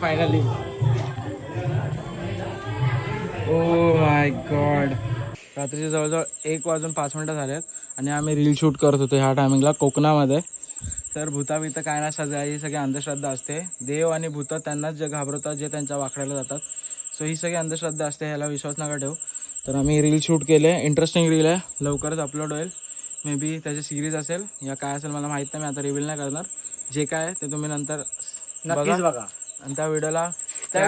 Finally oh my God, रात्रीचे जवळजवळ 1:05 झालेत आणि आम्ही रील शूट करत होतो ह्या टायमिंगला कोकणामध्ये. तर भूताबितं काय ना ही सगळी अंधश्रद्धा असते. देव आणि भूत त्यांनाच जे घाबरवतात जे त्यांच्या वाकड्याला जातात. सो ही सगळी अंधश्रद्धा असते, ह्याला विश्वास नका ठेवू. तर आम्ही रील शूट केले, इंटरेस्टिंग रील आहे, लवकरच अपलोड होईल. मे बी त्याची सिरीज असेल या काय असेल मला माहीत नाही, मी आता रिव्हील नाही करणार. जे काय आहे ते तुम्ही नंतर नक्कीच बघा. आणि त्या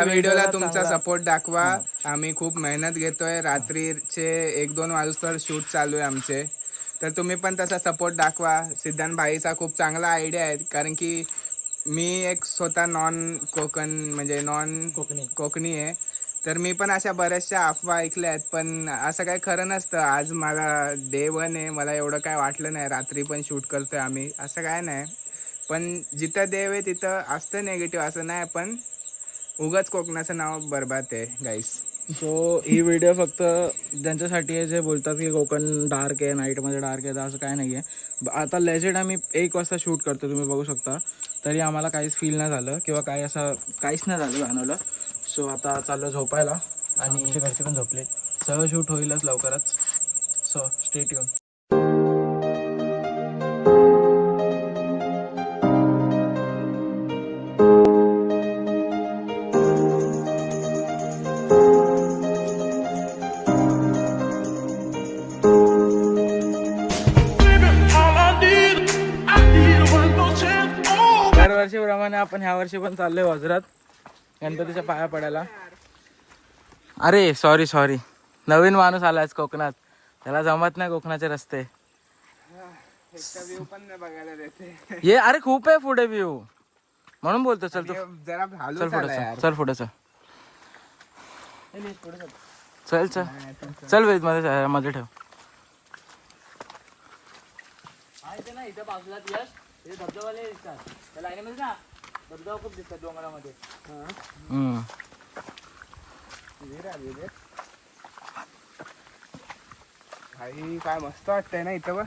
व्हिडिओला तुमचा सपोर्ट दाखवा. आम्ही खूप मेहनत घेतोय, रात्रीचे 1-2 वाजता शूट चालू आहे आमचे. तर तुम्ही पण तसा सपोर्ट दाखवा. सिद्धांत भाईचा खूप चांगला आयडिया आहे, कारण की मी एक स्वतः नॉन कोकणी आहे. तर मी पण अशा बऱ्याचशा अफवा ऐकल्या आहेत, पण असं काही खरं नसतं. आज मला डे 1 आहे, मला एवढं काय वाटलं नाही. रात्री पण शूट करतोय आम्ही, असं काय नाही. पण जिथं देव आहे तिथं असतं निगेटिव्ह, असं नाही. पण उगाच कोकणाचं नाव बरबाद आहे गाईस. सो ही व्हिडिओ फक्त ज्यांच्यासाठी आहे जे बोलतात की कोकण डार्क आहे, नाईटमध्ये डार्क आहे, तर असं काय नाही आहे. आता लेजेंड आम्ही 1 वाजता शूट करतो, तुम्ही बघू शकता. तरी आम्हाला काहीच फील नाही झालं किंवा काही असं काहीच नाही झालं जाणवलं. सो आता चाललो झोपायला आणि घरचे पण झोपले. सगळं शूट होईलच लवकरच. So stay tune. दरवर्षीप्रमाणे आपण ह्या वर्षी पण चाललोय वज्रात गणपतीच्या पाया पडायला. अरे सॉरी, नवीन माणूस आलायच कोकणात, त्याला जमत नाही कोकणाचे रस्ते. व्ह्यू पण नाही बघायला देते. ये अरे खूप आहे पुढे व्ह्यू, म्हणून बोलतो. चल तू जरा चल पुढे चल वेद मध्ये ठेव. इथं बाजूला हे धबधबाले दिसतात, त्या लाईनीमध्ये ना धबधबा खूप दिसतात डोंगरामध्ये. भाई काय मस्त वाटतंय ना इथं.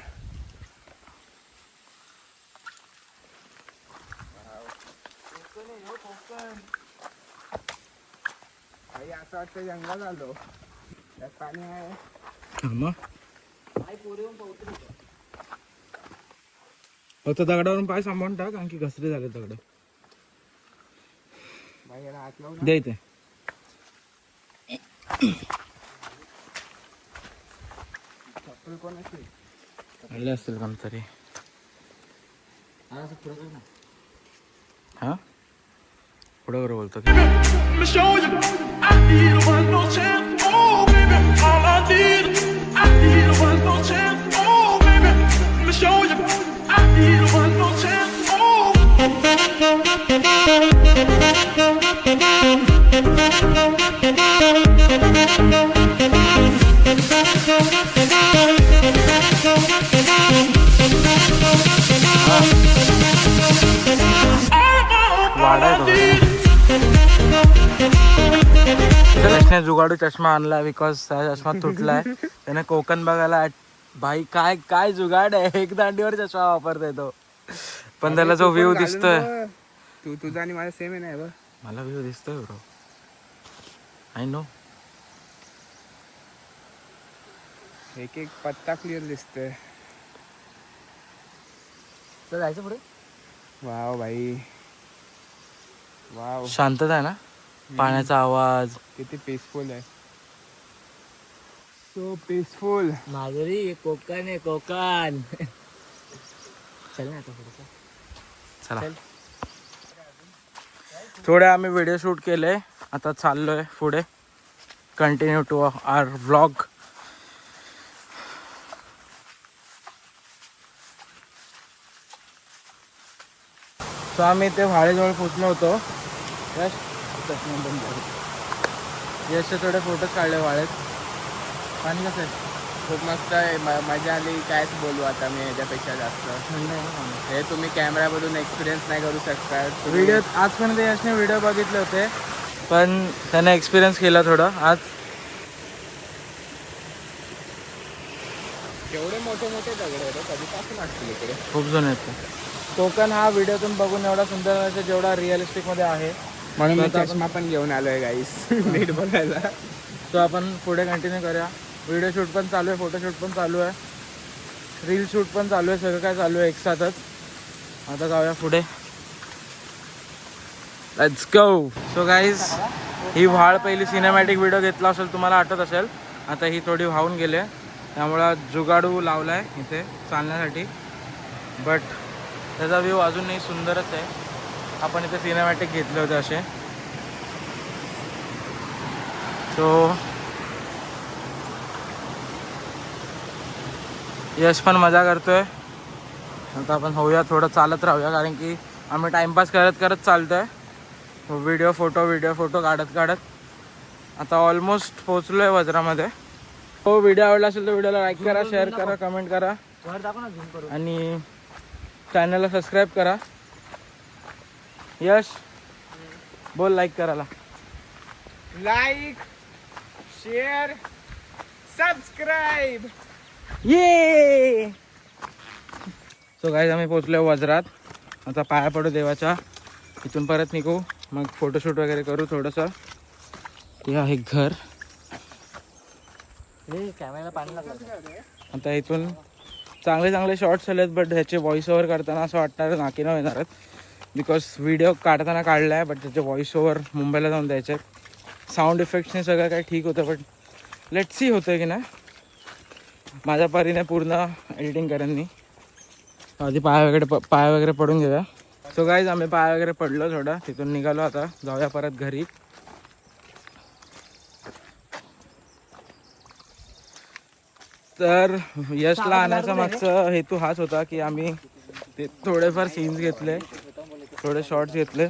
भाई असं वाटतं जंगल आलो, त्यात पाणी आहे. फक्त दगडावरून पाय सांभाळून टाक, आणखी घसरे झाले दगड. भाई याला हात लावून दे इथे. चप्पल कोणाची आले असतील कोणतरी. हा पुढे बरोबर बोलतो की जुगाडू चष्मा आणला बिकॉज त्याचा चष्मा तुटलाय. त्याने कोकण बघायला. भाई काय काय जुगाड आहे, एक दांडीवर चष्मा वापरतोय तो. पण त्याला जो व्ह्यू दिसतोय, तुझा आणि माझा सेम आहे ना. मला व्ह्यू दिसतोय ब्रो, आय नो. एक पत्ता क्लिअर दिसतोय. तर जायचं पुढे. वाव भाई, वाव. शांतता आहे ना, पाण्याचा आवाज किती पीसफुल आहे. So peaceful. माधुरी कोकण आहे, कोकण. चल ना आता पुढे. चला थोडे आम्ही व्हिडिओ शूट केले, आता चाललोय पुढे. Continue to our vlog. So आम्ही ते व्हाळेजवळ पोचलो होतो. यशचे थोडे फोटोज काढले वाळेत. पाणी कसं आहे? खूप मस्त आहे, मजा आली. कायच बोलू आता मी याच्यापेक्षा जास्त. थंड आहे ना पाणी. हे तुम्ही कॅमेरामधून एक्सपिरियन्स नाही करू शकता. व्हिडिओ आजपर्यंत यशने व्हिडिओ बघितले होते, पण त्याने एक्सपिरियन्स केला थोडं आज. एवढे मोठे मोठे दगड आहे कधीपासून असतील इकडे. खूप जण येते. कोकण हा व्हिडिओतून बघून एवढा सुंदर आहे जेवढा रिअलिस्टिकमध्ये आहे. म्हणून मी आता आपण- चष्मा पण घेऊन आलोय गाईस नीट बघायला. तो आपण पुढे कंटिन्यू करूया. व्हिडिओ शूट पण चालू आहे, फोटोशूट पण चालू आहे, रील शूट पण चालू आहे, सगळं काय चालू आहे एकसाथच. आता जाऊया पुढे. Let's go. सो गाईज, ही व्हाळ पहिली सिनेमॅटिक व्हिडिओ घेतला असेल तुम्हाला आठवत असेल. आता ही थोडी वाहून गेली, त्यामुळं जुगाडू लावला आहे इथे चालण्यासाठी. बट त्याचा व्ह्यू अजूनही सुंदरच आहे. आपण इथे सिनेमॅटिक घेतले होते असे. सो यश पण मजा करतोय. आता आपण होऊया थोडं चालत राहूया, कारण की आम्ही टाइमपास करत करत चालतोय. व्हिडिओ फोटो काढत आता ऑलमोस्ट पोचलोय वज्रामध्ये. हो, व्हिडिओ आवडला असेल तर व्हिडिओला लाईक करा, शेअर करा, कमेंट करा वर दाखव ना झूम करून. आणि चॅनलला सबस्क्राईब करा. यश बोल लाईक करायला. Like, share, subscribe. ये. सो गाईज, आम्ही पोचलो वज्रात. आता पाया पडू देवाच्या. इथून परत निघू, मग फोटोशूट वगैरे करू थोडंसं. ते आहे घर. हे कॅमेरा पाणी लागलं. आता इथून चांगले शॉर्ट्स आलेत, बट ह्याचे व्हॉइस ओव्हर करताना असं वाटणार नाकी न येणार आहेत. बिकॉज व्हिडिओ काढताना काढला आहे, बट त्याचे व्हॉइस ओव्हर मुंबईला जाऊन द्यायचे. साऊंड इफेक्ट्सने सगळं काही ठीक होतं, बट लेट्स सी होतं की नाही. माझ्या परीने पूर्ण एडिटिंग करेन मी. आधी पाय वगैरे पडून घेऊया. सो गाईज, आम्ही पाय वगैरे पडलो थोडं, तिथून निघालो. आता जाऊया परत घरी. तर यशला आणायचा मागचा हेतू हाच होता की आम्ही ते थोडेफार सीन्स घेतले, थोडे शॉर्ट्स घेतले.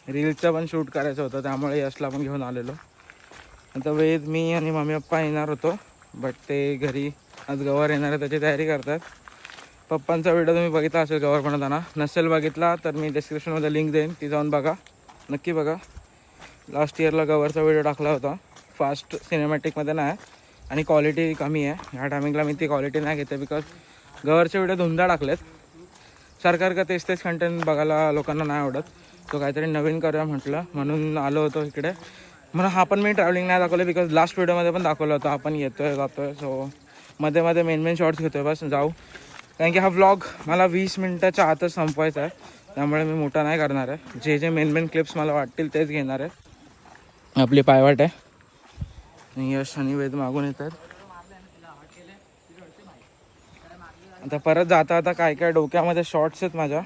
रील्सचं पण शूट करायचं होतं, त्यामुळे यशला पण घेऊन आलेलो. आता वेद, मी आणि मम्मी पप्पा येणार होतो, बट ते घरी आज गवर येणार आहे त्याची तयारी करतात. पप्पांचा व्हिडिओ तुम्ही बघितला असेल गवर बनवताना. नसेल बघितला तर मी डिस्क्रिप्शनमध्ये लिंक देईन, ती जाऊन बघा, नक्की बघा. लास्ट इयरला गवरचा व्हिडिओ टाकला होता. फास्ट सिनेमॅटिकमध्ये नाही आणि क्वालिटी कमी आहे. ह्या टायमिंगला मी ती क्वालिटी नाही घेते, बिकॉज गवरचे व्हिडिओ धुंदा टाकलेत. सरकार का तेच कंटेंट बघायला लोकांना नाही आवडत. तो काहीतरी नवीन करूया म्हटलं, म्हणून आलो होतो इकडे. म्हणून हा पण मी ट्रॅव्हलिंग नाही दाखवलं, बिकॉज लास्ट व्हिडिओमध्ये पण दाखवलं होतं आपण येतोय जातोय. सो मध्ये मेन शॉर्ट्स घेतोय, बस जाऊ. कारण की हा व्लॉग मला 20 मिनटाच्या आतच संपवायचा आहे, त्यामुळे मी मोठा नाही करणार आहे. जे मेन क्लिप्स मला वाटतील तेच घेणार आहे. आपली पायवाट आहे. यश आणि वेद मागून येतात. आता परत जाता काय डोक्यामध्ये शॉर्ट्स आहेत माझ्या,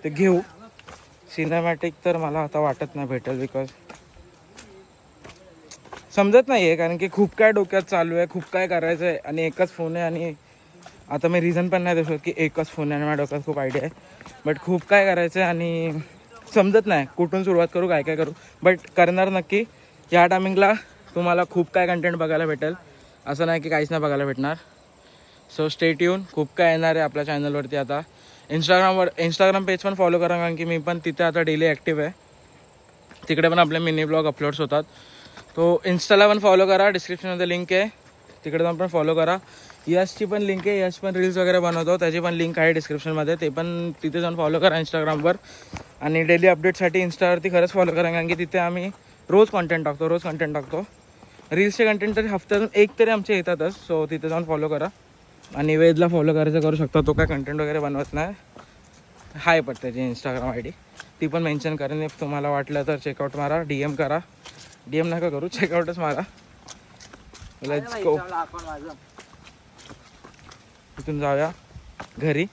ते घेऊ. सिनेमॅटिक तर मला आता वाटत नाही भेटेल, बिकॉज समजत नाही आहे. कारण की खूप काय डोक्यात चालू आहे, खूप काय करायचं आहे आणि एकच फोन आहे. आणि आता मी रिझन पण नाही देऊ शकत की एकच फोन आहे आणि माझ्या डोक्यात खूप आयडिया आहे. बट खूप काय करायचं आहे आणि समजत नाही कुठून सुरुवात करू, काय करू. बट करणार नक्की. या टायमिंगला तुम्हाला खूप काय कंटेंट बघायला भेटेल, असं नाही की काहीच नाही बघायला भेटणार. So stay tune. खूप काय येणार आहे आपल्या चॅनलवरती. आता इंस्टाग्राम पेज पण फॉलो करा, कारण की मी पण तिथे आता डेली ॲक्टिव्ह आहे. तिकडे पण आपले मिनी ब्लॉग अपलोड्स होतात. तो इंस्टाला पण फॉलो करा, डिस्क्रिप्शनमध्ये लिंक आहे, तिकडे जाऊन पण फॉलो करा. यशची पण लिंक आहे, यश पण रील्स वगैरे बनवतो, त्याची पण लिंक आहे डिस्क्रिप्शनमध्ये, ते पण तिथे जाऊन फॉलो करा इंस्टाग्रामवर. आणि डेली अपडेटसाठी इंस्टावरती खरंच फॉलो करा, कारण की तिथे आम्ही रोज कंटेंट टाकतो. रील्सचे कंटेंट तरी हफ्त्यातून एक तरी आमचे येतातच. सो तिथे जाऊन फॉलो करा. आणि वेदला फॉलो करायचं करू शकता, तो काय कंटेंट वगैरे बनवत नाही. हाय पण त्याची इंस्टाग्राम ID ती पण मेन्शन करेन. इफ तुम्हाला वाटलं तर चेकआउट मारा, DM करा. DM नका करू, चेकआउटच मारा. Let's go. इथून जाऊया घरी.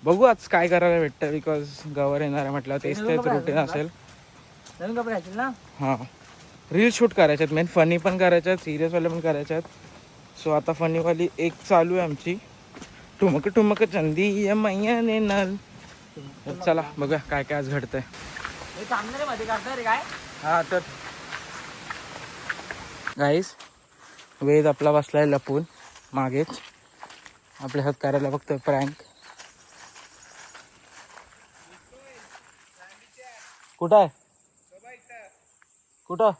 बघू आज काय करायला भेटतं, बिकॉज गवर येणार आहे म्हटलं तेच रुटीन असेल. नवीन कपडे असतील ना. हां, रील शूट करायचे आहेत, मेन फनी पण करायचे आहेत, सिरियसवाले पण करायचे आहेत. सो आता फनीवाली एक चालू आहे आमची. ठुमक चंदी मैयाने नल तर चला बघूया काय काय आज घडतंय. हे चांगलं रे मध्ये काढतोय रे काय. हा तर गाईस वेद आपला बसलाय लपून मागेच आपल्या हात करायला बघतोय प्रँक. कुठं आहे कुठं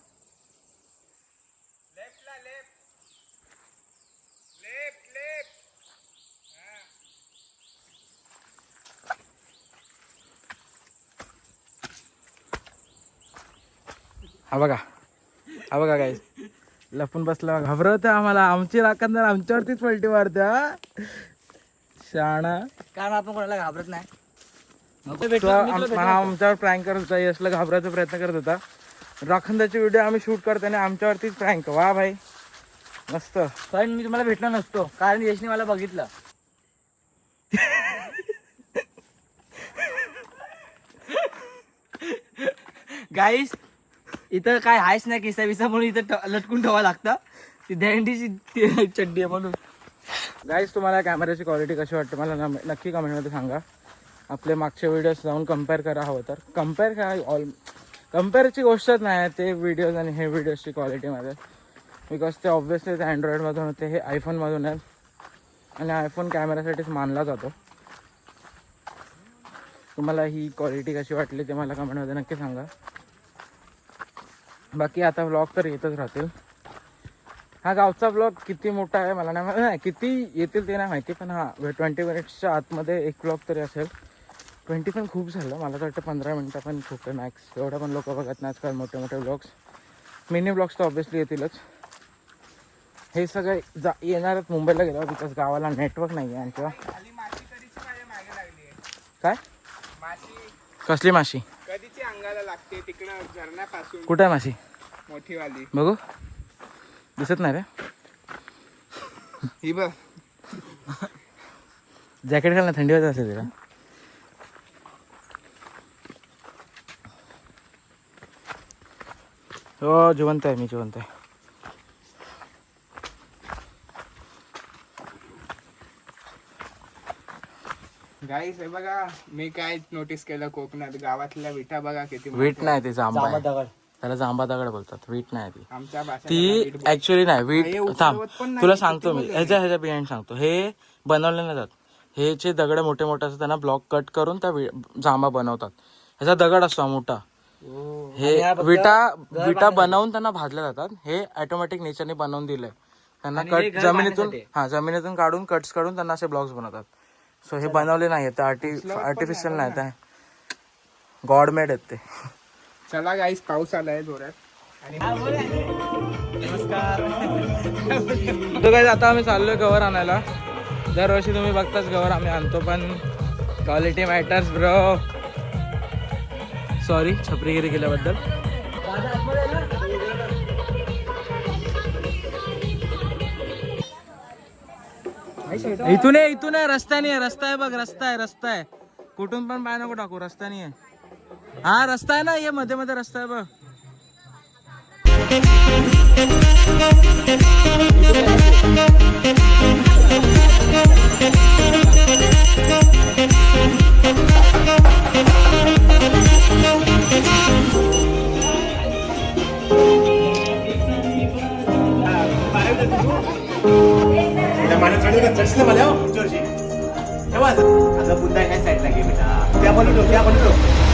हा बघा गाईस लपून बसला घाबरवते आम्हाला. आमची राखणदार आमच्यावरतीच पलटी मारते हा शाणा. कारण आपण कोणाला घाबरत नाही. हा आमच्यावर प्रँक करत होता. यशला घाबरायचा प्रयत्न करत होता. राखणदारची व्हिडिओ आम्ही शूट करताना आमच्यावरतीच प्रँक. वा भाई मस्त. पण मी तुम्हाला भेटलो नसतो कारण यशने मला बघितलं. गाईस इथं काय आहेच नाही किस्सा विसा म्हणून इथं लटकून ठेवावं लागतं. ती दँडीची चड्डी आहे म्हणून. गाईस तुम्हाला कॅमेऱ्याची क्वालिटी कशी वाटते मला नक्की कमेंटमध्ये सांगा. आपले मागचे व्हिडिओज जाऊन कम्पेअर करा हवं तर. कम्पेअरची गोष्टच नाही ते व्हिडिओज आणि हे व्हिडिओजची क्वालिटीमध्ये. बिकॉज ते ऑब्व्हियसली ते अँड्रॉइडमधून होते हे आयफोनमधून आहेत आणि आयफोन कॅमेऱ्यासाठीच मानला जातो. तुम्हाला ही क्वालिटी कशी वाटली ते मला कमेंटमध्ये नक्की सांगा. बाकी आता व्लॉग तर येतच राहतील. हा गावचा व्लॉग किती मोठा आहे मला नाही किती येतील ते नाही माहिती. पण हा 20 मिनिट्सच्या आतमध्ये एक व्लॉग तरी असेल. 20 पण खूप झालं. मला तर वाटतं 15 मिनटं पण खूप आहे मॅक्स. एवढं पण लोक बघत नाही आजकाल मोठे मोठे व्लॉग्स. मिनी व्लॉग्स तर ऑब्व्हियसली येतीलच. हे सगळे येणारच मुंबईला गेल्यावर बिकॉज गावाला नेटवर्क नाही आहे. आणि किंवा काय कसली माशी कधीची अंगाला लागते तिकडं झरण्यापासून. कुठं आहे माशी मोठीवाली बघू दिसत नाही रे. ही बघ जॅकेट घाल ना थंडी वाजत असेल तिला. हो जिवंत आहे मी जिवंत आहे. गाईस हे बघा मी काय नोटीस केलं कोकणात गावातल्या विटा बघा किती वीट नाही ती जांबा आहे. दगड. त्याला जांबा दगड बोलतात. वीट नाही ती. आमच्या भाषेत ती ऍक्च्युली नाही वीट. हे थांब उचलवत पण नाही. तुला सांगतो मी ह्याच्या बिहाइंड सांगतो. हे बनवले नाही जात. हे जे दगड मोठे मोठे असतात त्यांना ब्लॉक कट करून त्या जांबा बनवतात. ह्याचा दगड असतो मोठा. हे विटा बनवून त्यांना भाजल्या जातात. हे ऑटोमॅटिक नेचरने बनवून दिलंय त्यांना. कट जमिनीतून काढून कट्स काढून त्यांना असे ब्लॉक्स बनवतात. सो हे बनवले नाही ते आर्टिफिशियल नाही ते गॉड मेड आहेत ते. चला गाईस पाऊस आलाय जोरात. तो काय आता आम्ही चाललोय गवर आणायला. दरवर्षी तुम्ही बघताच गवर आम्ही आणतो पण क्वालिटी मॅटर्स ब्रो. सॉरी छपरीगिरी केल्याबद्दल. इथून आहे रस्त्याने आहे. रस्ता आहे बघ रस्ता आहे. कुठून पण पाय नको टाकू रस्त्याने आहे. हा रस्ता आहे ना ये मध्ये मध्ये रस्ता आहे बघ. आता पुन्हा एका साईडला घे बेटा. त्या बनवतो